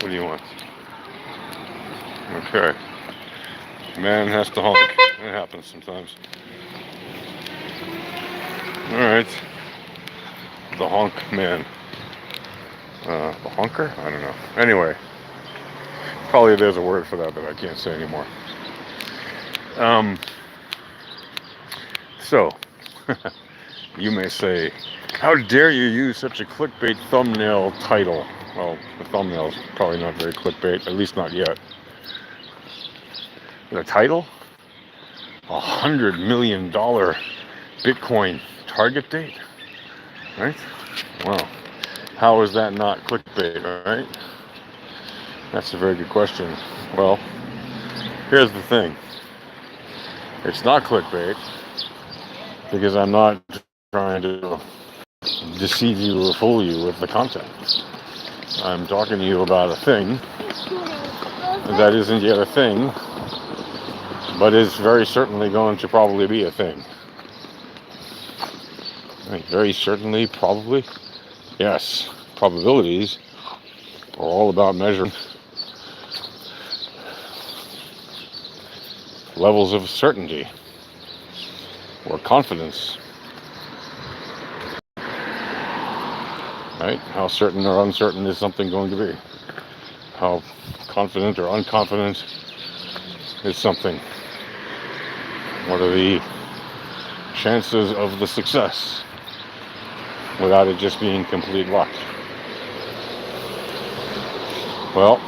What do you want? Okay. Man has to honk. It happens sometimes. Alright. The honk man. The honker? I don't know. Anyway. Probably there's a word for that I can't say anymore. So, you may say, how dare you use such a clickbait thumbnail title? Well, the thumbnail's probably not very clickbait, at least not yet. The title? $100 million Bitcoin target date? Right? Well, how is that not clickbait, right? That's a very good question. Well, here's the thing. It's not clickbait because I'm not trying to deceive you or fool you with the content. I'm talking to you about a thing that isn't yet a thing, but is very certainly going to probably be a thing. Right, very certainly, probably. Yes, probabilities are all about measuring levels of certainty or confidence. Right? How certain or uncertain is something going to be? How confident or unconfident is something? What are the chances of the success without it just being complete luck? Well,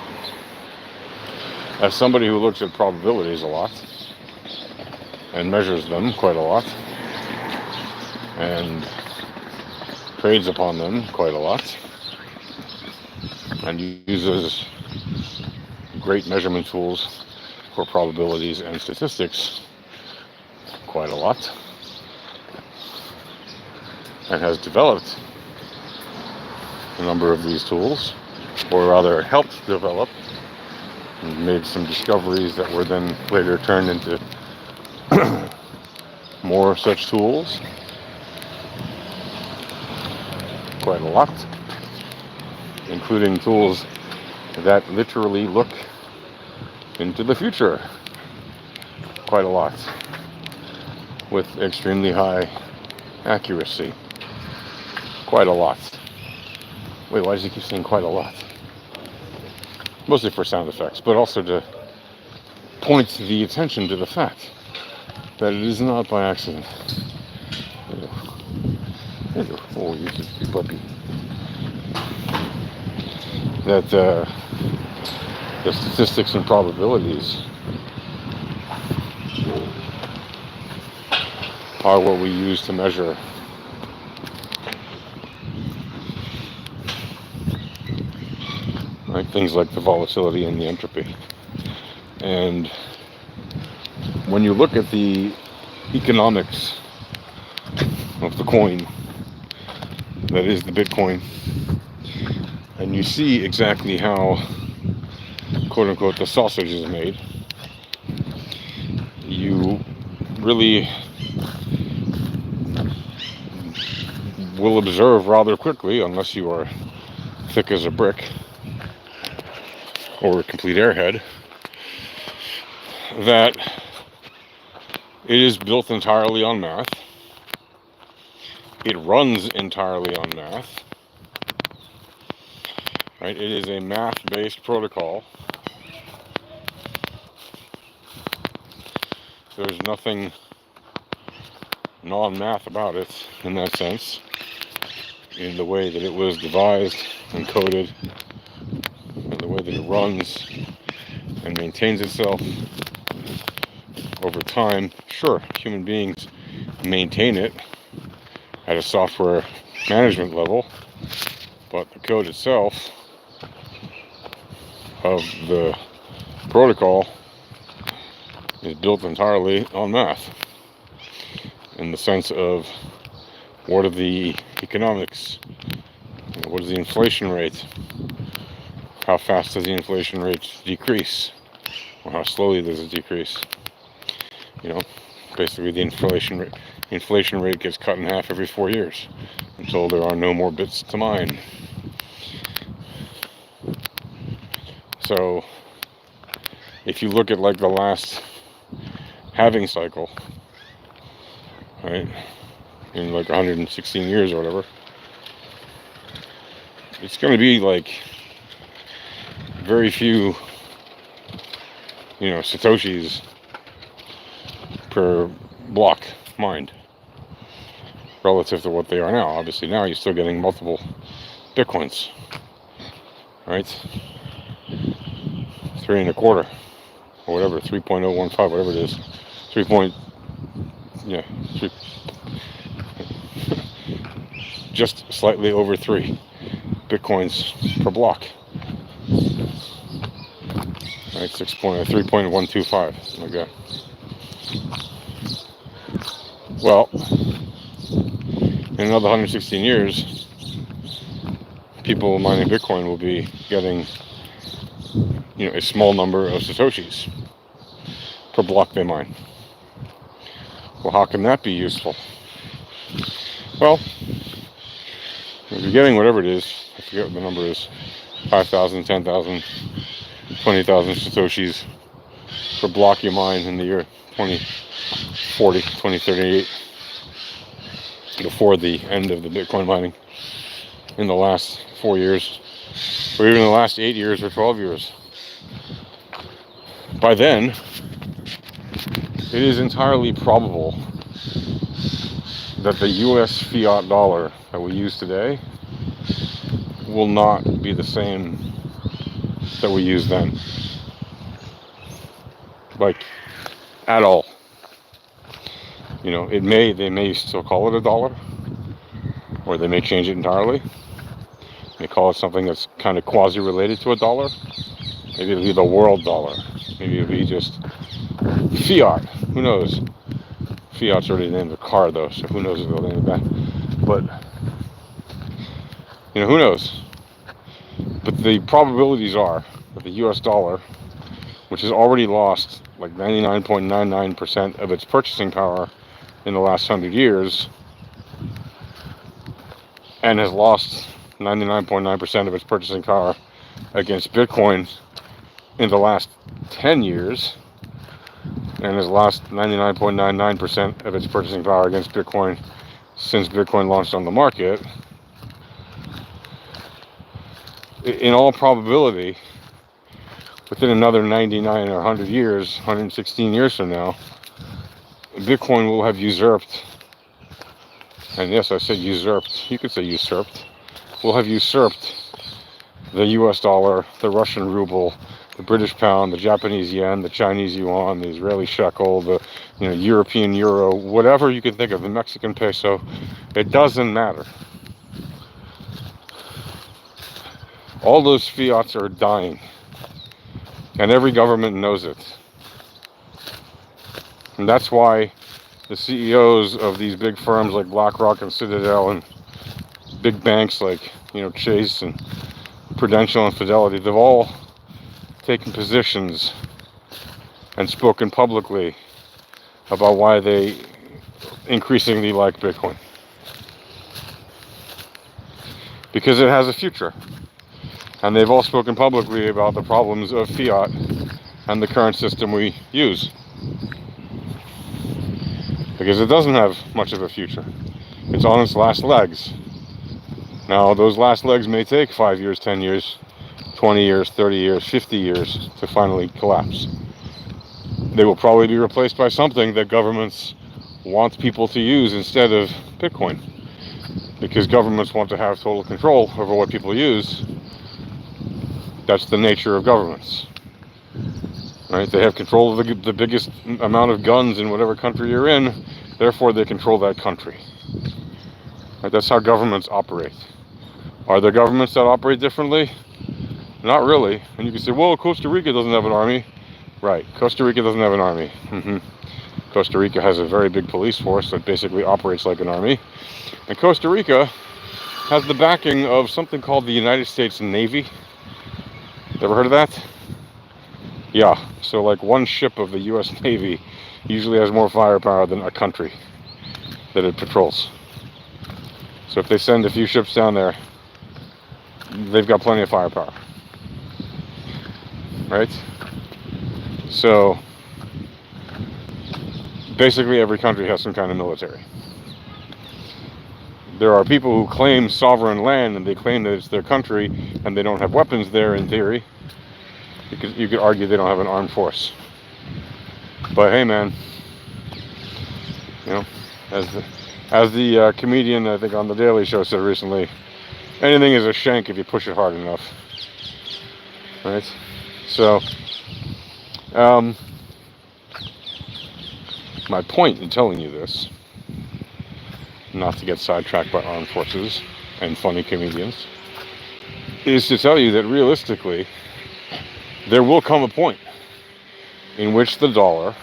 as somebody who looks at probabilities a lot and measures them quite a lot and trades upon them quite a lot and uses great measurement tools for probabilities and statistics quite a lot, and has developed a number of these tools, or rather helped develop and made some discoveries that were then later turned into more such tools, quite a lot, including tools that literally look into the future quite a lot with extremely high accuracy. Quite a lot. Wait, why does he keep saying quite a lot? Mostly for sound effects, but also to point the attention to the fact that it is not by accident. Oh, you should puppy. That the statistics and probabilities are what we use to measure things like the volatility and the entropy. And when you look at the economics of the coin that is the Bitcoin, and you see exactly how, quote unquote, the sausage is made, you really will observe rather quickly, unless you are thick as a brick or a complete airhead, that it is built entirely on math. It runs entirely on math. Right? It is a math-based protocol. There's nothing non-math about it in that sense, in the way that it was devised and coded, in the way that it runs and maintains itself over time. Sure, human beings maintain it at a software management level, but the code itself of the protocol is built entirely on math, in the sense of what are the economics, what is the inflation rate, how fast does the inflation rate decrease, or how slowly does it decrease. Basically the inflation rate gets cut in half every 4 years until there are no more bits to mine. So if you look at like the last halving cycle, right, in like 116 years or whatever, it's going to be like very few, satoshis per block mined relative to what they are now. Obviously now you're still getting multiple bitcoins, right? 3 1/4 or whatever, 3.015, whatever it is, 3. Yeah, 3, just slightly over 3 bitcoins per block, right? 3.125, something like that. Well, in another 116 years, people mining Bitcoin will be getting, a small number of satoshis per block they mine. Well, how can that be useful? Well, if you're getting whatever it is, I forget what the number is, 5,000, 10,000, 20,000 satoshis per block you mine in the year 2040, 2038, before the end of the Bitcoin mining in the last 4 years, or even the last 8 years or 12 years. By then, it is entirely probable that the US fiat dollar that we use today will not be the same that we used then. Like, at all. They may still call it a dollar, or they may change it entirely. They call it something that's kind of quasi-related to a dollar. Maybe it'll be the world dollar. Maybe it'll be just fiat. Who knows? Fiat's already named a car, though, so who knows if they'll name it that. But, who knows? But the probabilities are that the US dollar, which has already lost like 99.99% of its purchasing power in the last 100 years, and has lost 99.9% of its purchasing power against Bitcoin in the last 10 years, and has lost 99.99% of its purchasing power against Bitcoin since Bitcoin launched on the market, in all probability, within another 99 or 100 years, 116 years from now, Bitcoin will have usurped, and yes, I said usurped, you could say usurped, will have usurped the US dollar, the Russian ruble, the British pound, the Japanese yen, the Chinese yuan, the Israeli shekel, the European euro, whatever you can think of, the Mexican peso. It doesn't matter. All those fiats are dying, and every government knows it. And that's why the CEOs of these big firms like BlackRock and Citadel, and big banks like Chase and Prudential and Fidelity, they've all taken positions and spoken publicly about why they increasingly like Bitcoin. Because it has a future. And they've all spoken publicly about the problems of fiat and the current system we use. Because it doesn't have much of a future. It's on its last legs. Now, those last legs may take 5 years, 10 years, 20 years, 30 years, 50 years to finally collapse. They will probably be replaced by something that governments want people to use instead of Bitcoin. Because governments want to have total control over what people use. That's the nature of governments. Right? They have control of the biggest amount of guns in whatever country you're in, therefore they control that country. Right? That's how governments operate. Are there governments that operate differently? Not really. And you can say, well, Costa Rica doesn't have an army. Right, Costa Rica doesn't have an army. Costa Rica has a very big police force that basically operates like an army. And Costa Rica has the backing of something called the United States Navy. Ever heard of that? Yeah, so like one ship of the US Navy usually has more firepower than a country that it patrols. So if they send a few ships down there, they've got plenty of firepower. right? So basically every country has some kind of military. There are people who claim sovereign land and they claim that it's their country and they don't have weapons there in theory. You could argue they don't have an armed force. But hey man, you know, as the comedian I think on the Daily Show said recently, anything is a shank if you push it hard enough. Right? So my point in telling you this, not to get sidetracked by armed forces and funny comedians, is to tell you that realistically, there will come a point in which the dollar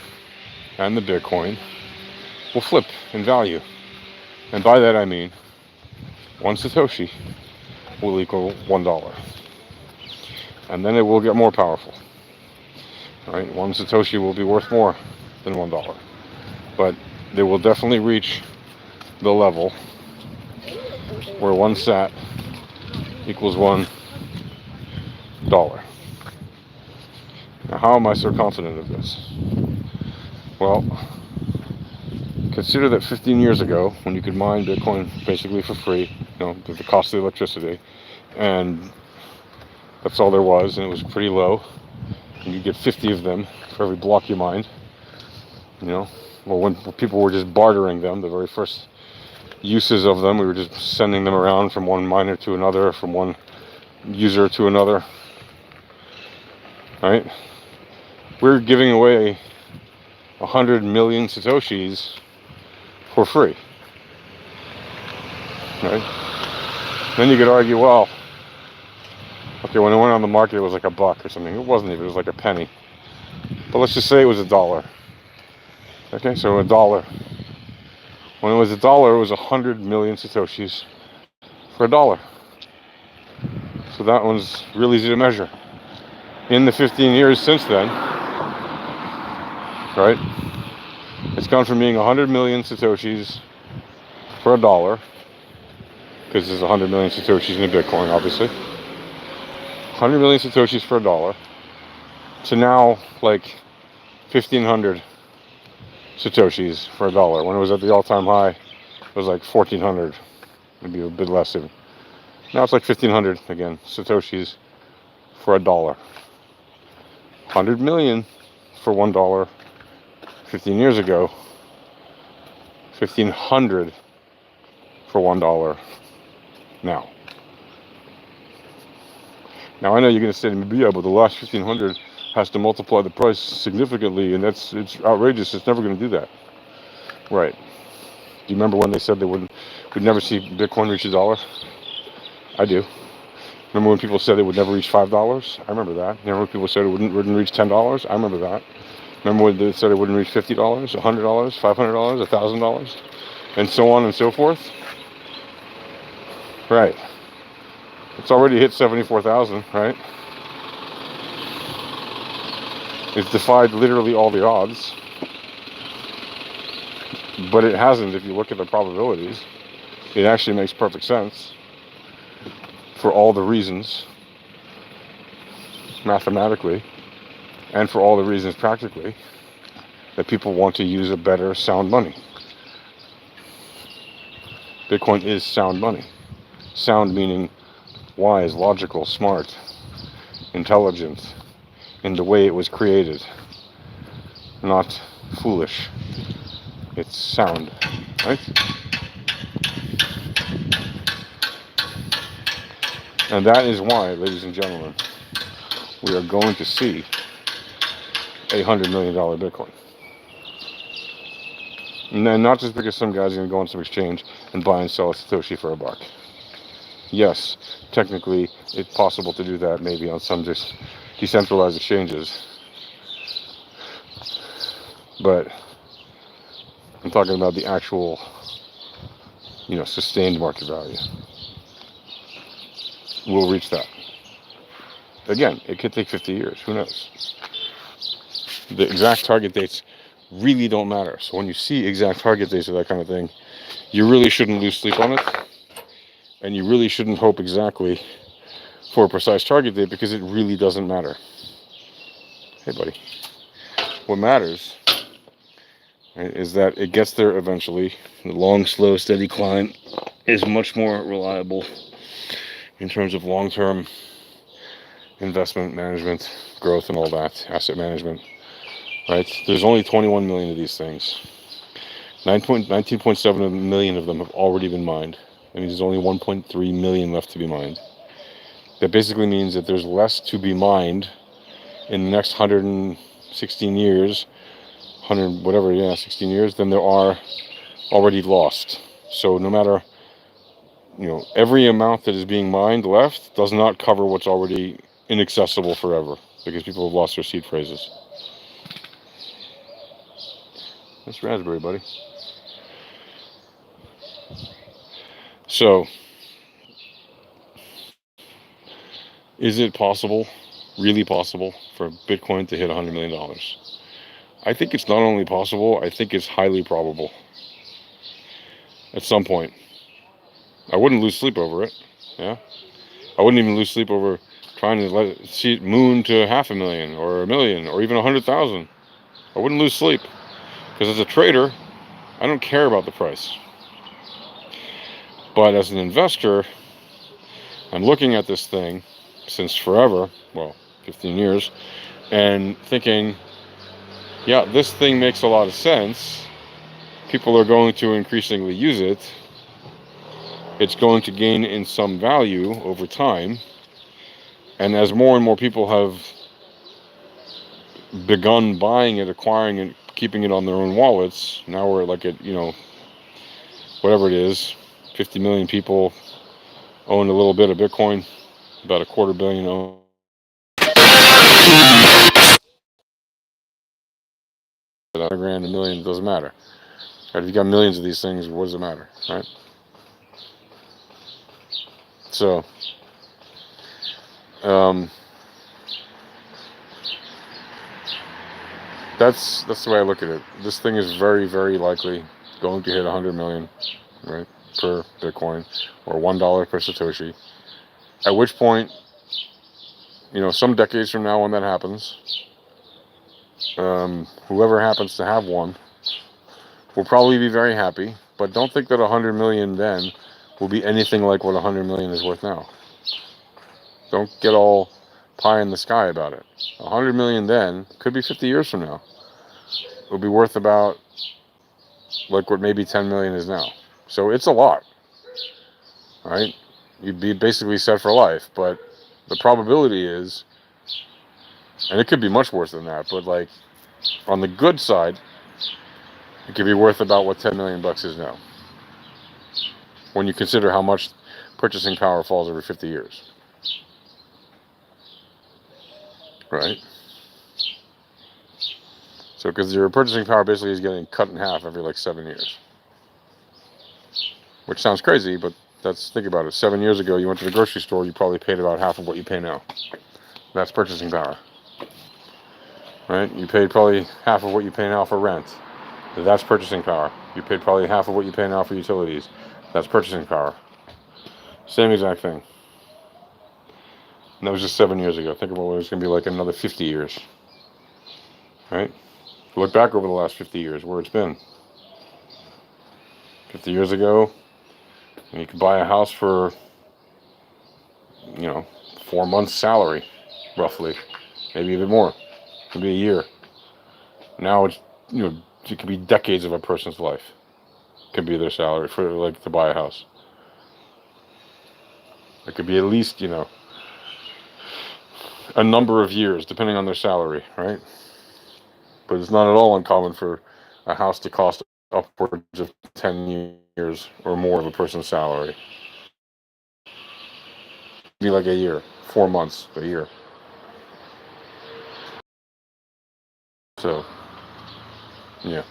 and the Bitcoin will flip in value. And by that I mean, one Satoshi will equal $1. And then it will get more powerful. Right? One Satoshi will be worth more than $1. But they will definitely reach the level where one sat equals $1. Now, how am I so confident of this? Well, consider that 15 years ago, when you could mine Bitcoin basically for free, at the cost of the electricity, and that's all there was, and it was pretty low, and you get 50 of them for every block you mined. When people were just bartering them, the very first uses of them, we were just sending them around from one miner to another, from one user to another, right? We're giving away 100 million Satoshis for free, right? Then you could argue, well, okay, when it went on the market, it was like $1 or something. It wasn't even, it was like a penny. But let's just say it was $1. Okay, so $1. When it was $1, it was 100 million Satoshis for $1. So that one's real easy to measure. In the 15 years since then, right, it's gone from being 100 million Satoshis for $1, because there's 100 million Satoshis in the Bitcoin, obviously. 100 million Satoshis for $1 to now like 1,500 Satoshis for $1. When it was at the all-time high, it was like 1,400, maybe a bit less even. Now it's like 1,500 again, Satoshis for $1. 100 million for $1 15 years ago. 1,500 for $1 now. Now I know you're going to say to me, yeah, but the last 1,500 has to multiply the price significantly, and it's outrageous. It's never going to do that. Right. Do you remember when they said we'd never see Bitcoin reach $1? I do. Remember when people said they would never reach $5? I remember that. Remember when people said it wouldn't reach $10? I remember that. Remember when they said it wouldn't reach $50, $100, $500, $1,000, and so on and so forth? Right. It's already hit 74,000, right? It's defied literally all the odds. But it hasn't, if you look at the probabilities. It actually makes perfect sense for all the reasons mathematically and for all the reasons practically that people want to use a better sound money. Bitcoin is sound money. Sound meaning wise, logical, smart, intelligent in the way it was created, not foolish. It's sound, right? And that is why, ladies and gentlemen, we are going to see a $100 million Bitcoin. And then not just because some guy's going to go on some exchange and buy and sell a Satoshi for $1. Yes, technically it's possible to do that maybe on some just decentralized exchanges. But I'm talking about the actual, sustained market value. We'll reach that. Again, it could take 50 years. Who knows? The exact target dates really don't matter. So when you see exact target dates of that kind of thing, you really shouldn't lose sleep on it. And you really shouldn't hope exactly for a precise target date, because it really doesn't matter. Hey, buddy. What matters is that it gets there eventually. The long, slow, steady climb is much more reliable in terms of long-term investment management, growth, and all that, asset management. Right? There's only 21 million of these things. 19.7 million of them have already been mined. That means there's only 1.3 million left to be mined. That basically means that there's less to be mined in the next 116 years, 16 years, than there are already lost. So no matter, every amount that is being mined left does not cover what's already inaccessible forever, because people have lost their seed phrases. That's raspberry, buddy. So, is it possible, really possible, for Bitcoin to hit $100 million? I think it's not only possible, I think it's highly probable. At some point. I wouldn't lose sleep over it. Yeah. I wouldn't even lose sleep over trying to see it moon to 500,000 or 1,000,000 or even 100,000. I wouldn't lose sleep. Because as a trader, I don't care about the price. But as an investor, I'm looking at this thing since forever, 15 years, and thinking, yeah, this thing makes a lot of sense. People are going to increasingly use it. It's going to gain in some value over time. And as more and more people have begun buying it, acquiring it, keeping it on their own wallets, now we're like at, whatever it is, 50 million people own a little bit of Bitcoin, about 250 million own. $1 grand, 1,000,000, doesn't matter. Right? If you got millions of these things, what does it matter, right? So, that's the way I look at it. This thing is very, very likely going to hit 100 million, right, per Bitcoin, or $1 per Satoshi. At which point, some decades from now when that happens, whoever happens to have one will probably be very happy, but don't think that 100 million then will be anything like what 100 million is worth now. Don't get all pie in the sky about it. 100 million then could be 50 years from now. It will be worth about like what maybe 10 million is now. So it's a lot, right? You'd be basically set for life, but the probability is, and it could be much worse than that, but like on the good side, it could be worth about what 10 million bucks is now, when you consider how much purchasing power falls every 50 years. Right? So, because your purchasing power basically is getting cut in half every like 7 years. Which sounds crazy, but think about it. 7 years ago, you went to the grocery store, you probably paid about half of what you pay now. That's purchasing power. Right? You paid probably half of what you pay now for rent. That's purchasing power. You paid probably half of what you pay now for utilities. That's purchasing power. Same exact thing. And that was just 7 years ago. Think about what it's going to be like in another 50 years. Right? Look back over the last 50 years, where it's been. 50 years ago, you could buy a house for, 4 months' salary, roughly. Maybe even more. Maybe a year. Now it's, it could be decades of a person's life. Could be their salary for, like, to buy a house. It could be at least, a number of years, depending on their salary, right? But it's not at all uncommon for a house to cost upwards of 10 years or more of a person's salary. Be like a year, 4 months, a year. So, yeah.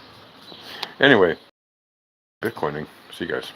Anyway, Bitcoining. See you guys.